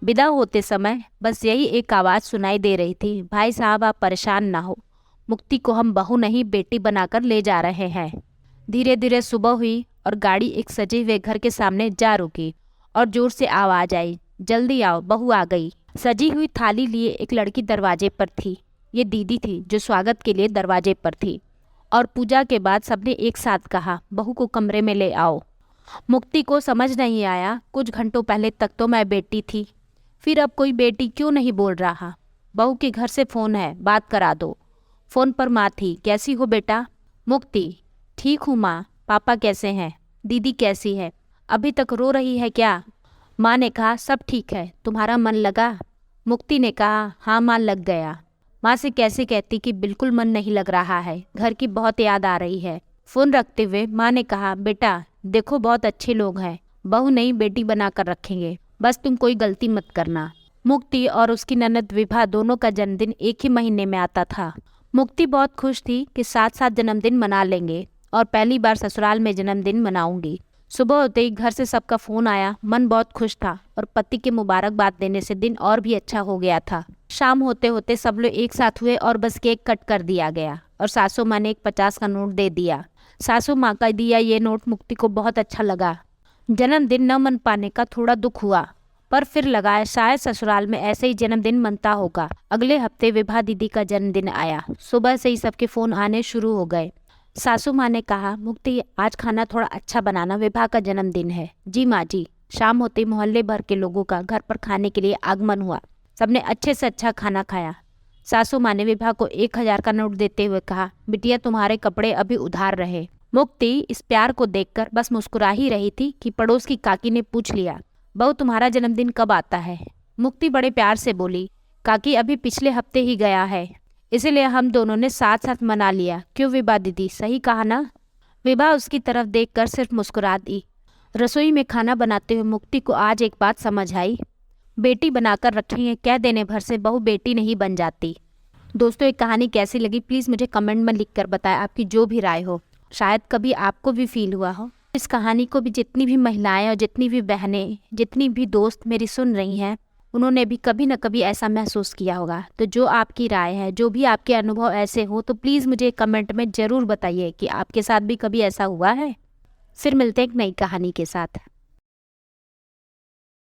विदा होते समय बस यही एक आवाज़ सुनाई दे रही थी, भाई साहब आप परेशान ना हो, मुक्ति को हम बहू नहीं बेटी बनाकर ले जा रहे हैं। धीरे धीरे सुबह हुई और गाड़ी एक सजे हुए घर के सामने जा रुकी और जोर से आवाज़ आई, जल्दी आओ बहू आ गई। सजी हुई थाली लिए एक लड़की दरवाजे पर थी। ये दीदी थी जो स्वागत के लिए दरवाजे पर थी। और पूजा के बाद सबने एक साथ कहा, बहू को कमरे में ले आओ। मुक्ति को समझ नहीं आया, कुछ घंटों पहले तक तो मैं बेटी थी, फिर अब कोई बेटी क्यों नहीं बोल रहा। बहू के घर से फ़ोन है, बात करा दो। फ़ोन पर माँ थी, कैसी हो बेटा। मुक्ति, ठीक हूँ माँ, पापा कैसे हैं, दीदी कैसी है, अभी तक रो रही है क्या। माँ ने कहा सब ठीक है, तुम्हारा मन लगा। मुक्ति ने कहा हाँ माँ लग गया। माँ से कैसे कहती कि बिल्कुल मन नहीं लग रहा है, घर की बहुत याद आ रही है। फ़ोन रखते हुए माँ ने कहा बेटा देखो बहुत अच्छे लोग हैं, बहू नहीं बेटी बना कर रखेंगे, बस तुम कोई गलती मत करना। मुक्ति और उसकी ननद विभा दोनों का जन्मदिन एक ही महीने में आता था। मुक्ति बहुत खुश थी कि साथ साथ जन्मदिन मना लेंगे और पहली बार ससुराल में जन्मदिन मनाऊंगी। सुबह होते ही घर से सबका फ़ोन आया, मन बहुत खुश था और पति के मुबारकबाद देने से दिन और भी अच्छा हो गया था। शाम होते होते सब लोग एक साथ हुए और बस केक कट कर दिया गया और सासू माँ ने एक 50 का नोट दे दिया। सासू माँ का दिया ये नोट मुक्ति को बहुत अच्छा लगा। जन्मदिन न मन पाने का थोड़ा दुख हुआ, पर फिर लगा शायद ससुराल में ऐसे ही जन्मदिन मनता होगा। अगले हफ्ते विभा दीदी का जन्मदिन आया। सुबह से ही सबके फ़ोन आने शुरू हो गए। सासू माँ ने कहा मुक्ति आज खाना थोड़ा अच्छा बनाना, विभा का जन्मदिन है। जी माँ जी। शाम होते मोहल्ले भर के लोगों का घर पर खाने के लिए आगमन हुआ। सबने अच्छे से अच्छा खाना खाया। सासू माँ ने विभा को 1000 का नोट देते हुए कहा बिटिया तुम्हारे कपड़े अभी उधार रहे। मुक्ति इस प्यार को देखकर बस मुस्कुरा ही रही थी कि पड़ोस की काकी ने पूछ लिया, बहू तुम्हारा जन्मदिन कब आता है। मुक्ति बड़े प्यार से बोली, काकी अभी पिछले हफ्ते ही गया है, इसीलिए हम दोनों ने साथ साथ मना लिया। क्यों विभा दीदी, सही कहा ना। विभा उसकी तरफ देखकर सिर्फ मुस्कुरा दी। रसोई में खाना बनाते हुए मुक्ति को आज एक बात समझ आई, बेटी बनाकर रखेंगे कह देने भर से बहू बेटी नहीं बन जाती। दोस्तों एक कहानी कैसी लगी प्लीज़ मुझे कमेंट में लिख कर बताएं, आपकी जो भी राय हो। शायद कभी आपको भी फील हुआ हो। इस कहानी को भी जितनी भी महिलाएं और जितनी भी बहनें, जितनी भी दोस्त मेरी सुन रही हैं, उन्होंने भी कभी न कभी ऐसा महसूस किया होगा। तो जो आपकी राय है, जो भी आपके अनुभव ऐसे हो, तो प्लीज़ मुझे कमेंट में ज़रूर बताइए कि आपके साथ भी कभी ऐसा हुआ है। फिर मिलते हैं एक नई कहानी के साथ।